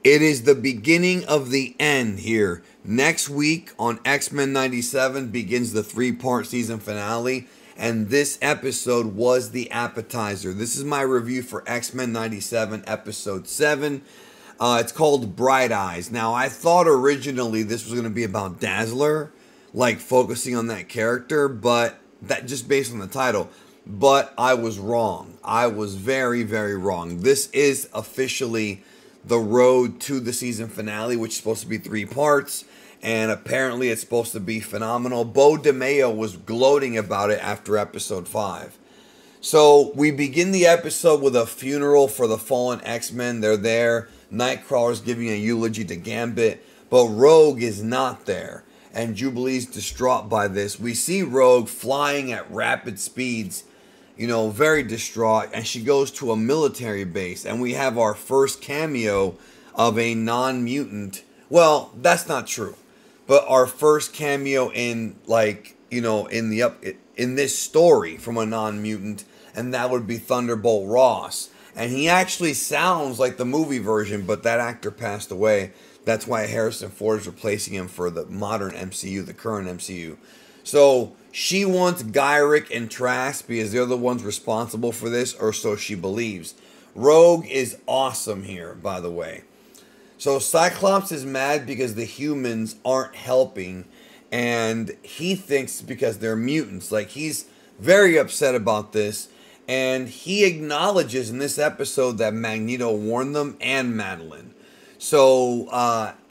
It is the beginning of the end here. Next week on X-Men 97 begins the 3-part season finale, and this episode was the appetizer. This is my review for X-Men 97 episode 7. It's called Bright Eyes. Now, I thought originally this was going to be about Dazzler, like focusing on that character, but that just based on the title. But I was wrong. I was very, very wrong. This is officially the road to the season finale, which is supposed to be 3 parts, and apparently it's supposed to be phenomenal. Bo DeMeo was gloating about it after episode 5. So we begin the episode with a funeral for the fallen X-Men. They're there. Nightcrawler's giving a eulogy to Gambit, but Rogue is not there, and Jubilee's distraught by this. We see Rogue flying at rapid speeds, very distraught, and she goes to a military base, and we have our first cameo of a non-mutant. Well, that's not true, but our first cameo in in this story from a non-mutant, and that would be Thunderbolt Ross. And he actually sounds like the movie version, but that actor passed away. That's why Harrison Ford is replacing him for the modern MCU, the current MCU. So she wants Gyrick and Trask because they're the ones responsible for this, or so she believes. Rogue is awesome here, by the way. So Cyclops is mad because the humans aren't helping, and he thinks because they're mutants. Like, he's very upset about this, and he acknowledges in this episode that Magneto warned them and Madeline. So,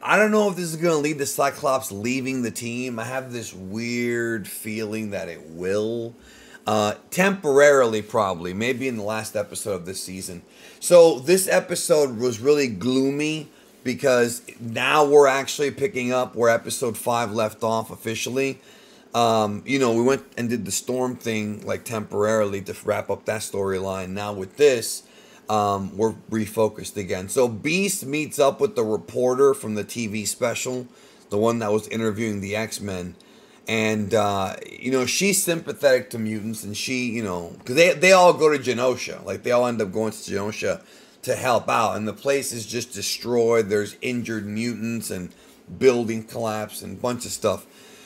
I don't know if this is going to lead to Cyclops leaving the team. I have this weird feeling that it will. Temporarily, probably. Maybe in the last episode of this season. So, this episode was really gloomy because now we're actually picking up where episode 5 left off officially. We went and did the Storm thing, like, temporarily to wrap up that storyline. Now with this, we're refocused again. So Beast meets up with the reporter from the TV special, the one that was interviewing the X-Men. And, she's sympathetic to mutants, and she, because they all go to Genosha. Like, they all end up going to Genosha to help out. And the place is just destroyed. There's injured mutants and building collapse and a bunch of stuff.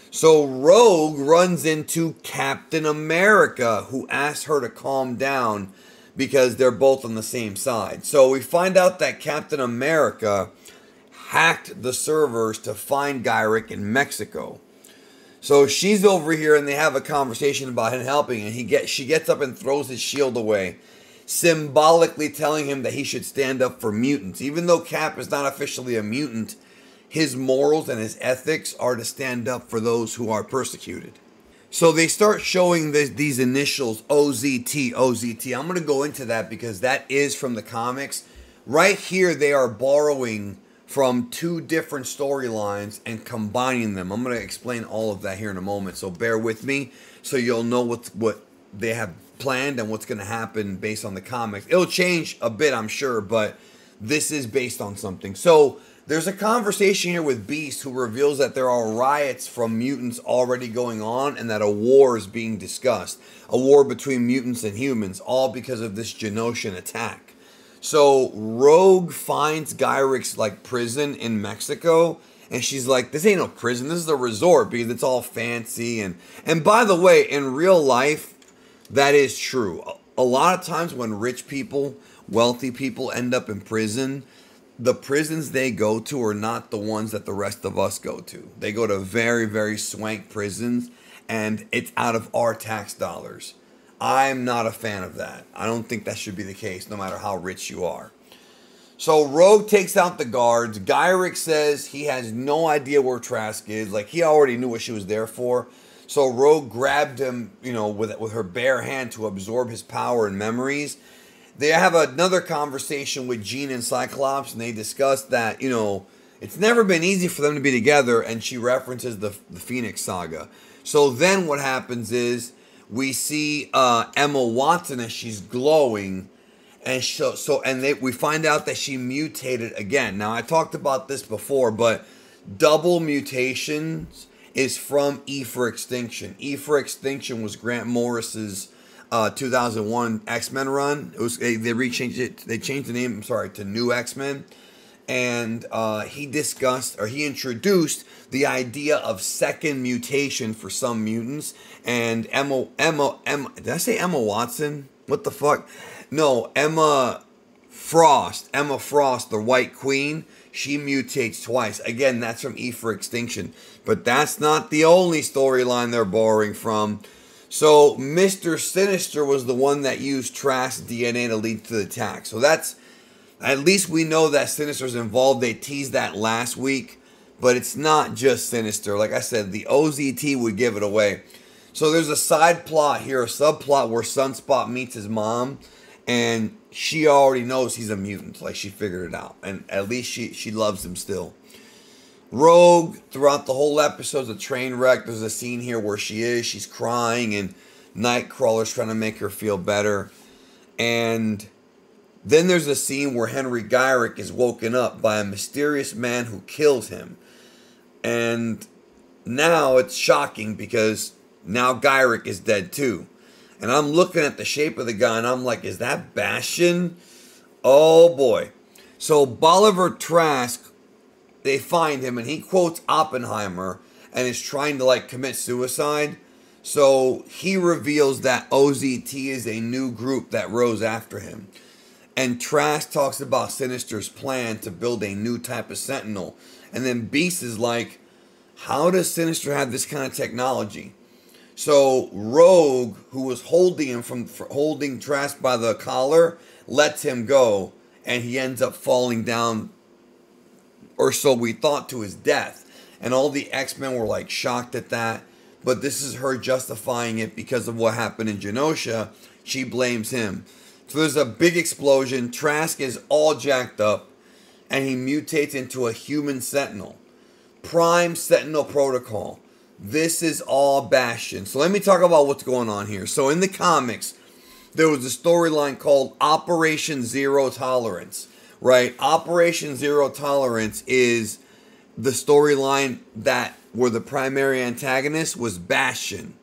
So Rogue runs into Captain America, who asks her to calm down because they're both on the same side. So we find out that Captain America hacked the servers to find Gyrick in Mexico. So she's over here and they have a conversation about him helping, and she gets up and throws his shield away, symbolically telling him that he should stand up for mutants. Even though Cap is not officially a mutant, his morals and his ethics are to stand up for those who are persecuted. So they start showing these initials, OZT, OZT. I'm going to go into that because that is from the comics. Right here, they are borrowing from 2 different storylines and combining them. I'm going to explain all of that here in a moment, so bear with me so you'll know what they have planned and what's going to happen based on the comics. It'll change a bit, I'm sure, but this is based on something. So there's a conversation here with Beast, who reveals that there are riots from mutants already going on and that a war is being discussed. A war between mutants and humans, all because of this Genoshan attack. So Rogue finds Gyrick's prison in Mexico, and she's like, this ain't no prison, this is a resort because it's all fancy. And by the way, in real life, that is true. A lot of times when rich people, wealthy people end up in prison, the prisons they go to are not the ones that the rest of us go to. They go to very, very swank prisons, and it's out of our tax dollars. I'm not a fan of that. I don't think that should be the case, no matter how rich you are. So Rogue takes out the guards. Gyrick says he has no idea where Trask is. Like, he already knew what she was there for. So Rogue grabbed him, with her bare hand to absorb his power and memories. They have another conversation with Jean and Cyclops, and they discuss that, it's never been easy for them to be together, and she references the Phoenix Saga. So then what happens is we see Emma Watson as she's glowing, and we find out that she mutated again. Now, I talked about this before, but double mutations is from E for Extinction. E for Extinction was Grant Morris's 2001 X-Men run. It was they changed the name, to New X-Men. and he introduced the idea of second mutation for some mutants. And Emma, did I say Emma Watson? What the fuck? No, Emma Frost, the White Queen, she mutates twice. Again, that's from E for Extinction. But that's not the only storyline they're borrowing from. So Mr. Sinister was the one that used Trask's DNA to lead to the attack. So that's, at least we know that Sinister's involved. They teased that last week. But it's not just Sinister. Like I said, the OZT would give it away. So there's a side plot here, a subplot where Sunspot meets his mom. And she already knows he's a mutant. Like, she figured it out. And at least she loves him still. Rogue, throughout the whole episode, is a train wreck. There's a scene here where she's crying, and Nightcrawler's trying to make her feel better. And then there's a scene where Henry Gyrick is woken up by a mysterious man who kills him. And now it's shocking because now Gyrick is dead too. And I'm looking at the shape of the guy and I'm like, is that Bastion? Oh boy. So Bolivar Trask, they find him and he quotes Oppenheimer and is trying to like commit suicide. So he reveals that OZT is a new group that rose after him. And Trask talks about Sinister's plan to build a new type of Sentinel. And then Beast is like, how does Sinister have this kind of technology? So Rogue, who was holding him holding Trask by the collar, lets him go. And he ends up falling down, or so we thought, to his death. And all the X-Men were like shocked at that. But this is her justifying it because of what happened in Genosha. She blames him. So there's a big explosion. Trask is all jacked up. And he mutates into a human Sentinel. Prime Sentinel Protocol. This is all Bastion. So let me talk about what's going on here. So in the comics, there was a storyline called Operation Zero Tolerance. Right? Operation Zero Tolerance is the storyline that where the primary antagonist was Bastion.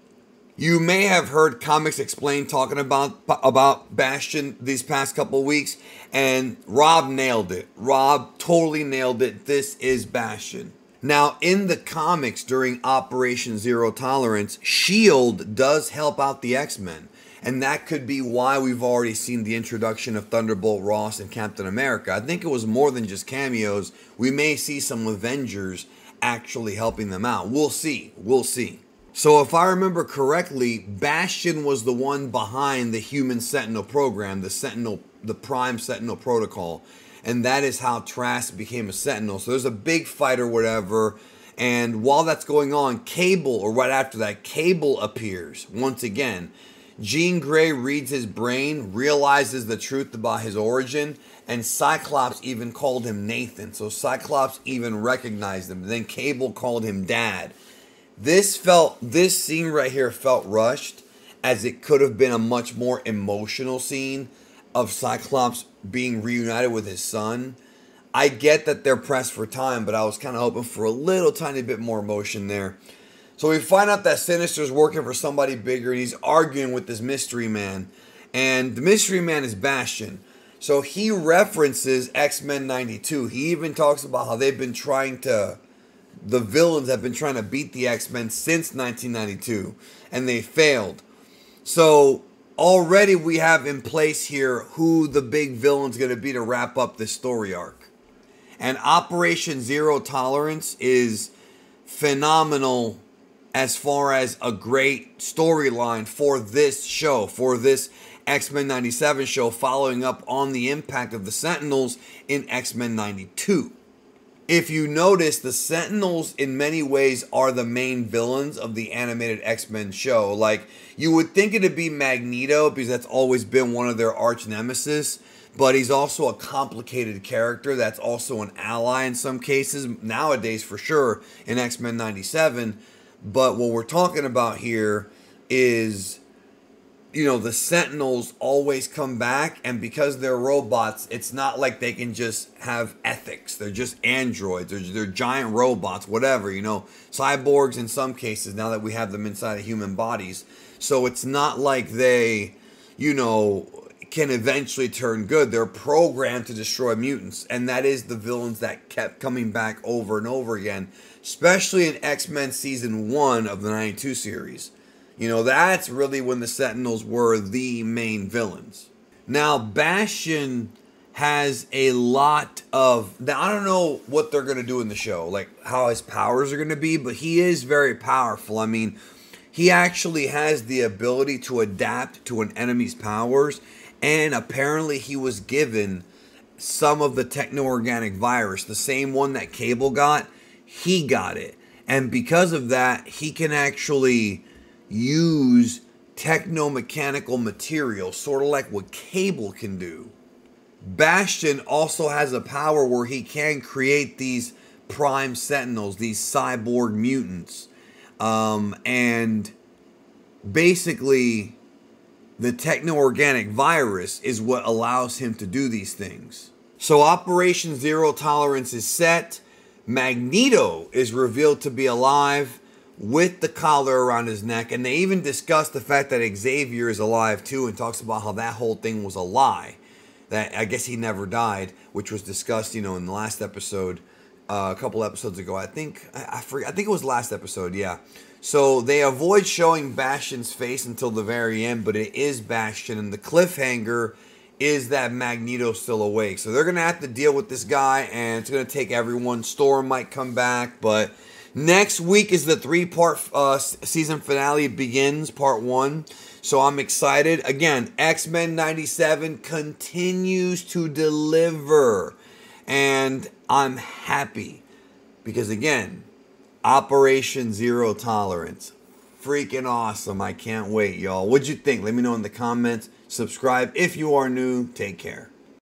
You may have heard Comics Explained talking about Bastion these past couple weeks, and Rob nailed it. Rob totally nailed it. This is Bastion. Now, in the comics during Operation Zero Tolerance, S.H.I.E.L.D. does help out the X-Men. And that could be why we've already seen the introduction of Thunderbolt Ross and Captain America. I think it was more than just cameos. We may see some Avengers actually helping them out. We'll see. We'll see. So if I remember correctly, Bastion was the one behind the Human Sentinel program, the Prime Sentinel Protocol. And that is how Trask became a Sentinel. So there's a big fight or whatever. And while that's going on, Cable, or right after that, Cable appears once again. Jean Grey reads his brain, realizes the truth about his origin, and Cyclops even called him Nathan. So Cyclops even recognized him. Then Cable called him Dad. This scene right here felt rushed, as it could have been a much more emotional scene of Cyclops being reunited with his son. I get that they're pressed for time, but I was kind of hoping for a little tiny bit more emotion there. So we find out that Sinister's working for somebody bigger, and he's arguing with this mystery man. And the mystery man is Bastion. So he references X-Men 92. He even talks about how they've been trying to... The villains have been trying to beat the X-Men since 1992. And they failed. So already we have in place here who the big villain's going to be to wrap up this story arc. And Operation Zero Tolerance is phenomenal as far as a great storyline for this show, for this X-Men 97 show, following up on the impact of the Sentinels in X-Men 92. If you notice, the Sentinels in many ways are the main villains of the animated X-Men show. Like, you would think it'd be Magneto, because that's always been one of their arch nemesis, but he's also a complicated character that's also an ally in some cases, nowadays for sure, in X-Men 97. But what we're talking about here is, you know, the Sentinels always come back, and because they're robots, it's not like they can just have ethics. They're just androids. They're giant robots, whatever, you know, cyborgs in some cases, now that we have them inside of human bodies. So it's not like they, you know, can eventually turn good. They're programmed to destroy mutants, and that is the villains that kept coming back over and over again, especially in X-Men Season 1 of the 92 series. You know, that's really when the Sentinels were the main villains. Now, Bastion has a lot of... Now, I don't know what they're going to do in the show, like how his powers are going to be, but he is very powerful. I mean, he actually has the ability to adapt to an enemy's powers, and apparently he was given some of the techno-organic virus, the same one that Cable got. He got it, and because of that, he can actually use techno-mechanical material, sort of like what Cable can do. Bastion also has a power where he can create these prime sentinels, these cyborg mutants. And basically, the techno-organic virus is what allows him to do these things. So Operation Zero Tolerance is set. Magneto is revealed to be alive with the collar around his neck. And they even discuss the fact that Xavier is alive too, and talks about how that whole thing was a lie. That I guess he never died, which was discussed, you know, in the last episode, a couple episodes ago. I think it was last episode, yeah. So they avoid showing Bastion's face until the very end, but it is Bastion, and the cliffhanger is that Magneto's still awake. So they're gonna have to deal with this guy, and it's gonna take everyone. Storm might come back, but next week is the 3-part season finale begins, part 1. So I'm excited. Again, X-Men 97 continues to deliver. And I'm happy. Because again, Operation Zero Tolerance. Freaking awesome. I can't wait, y'all. What'd you think? Let me know in the comments. Subscribe if you are new. Take care.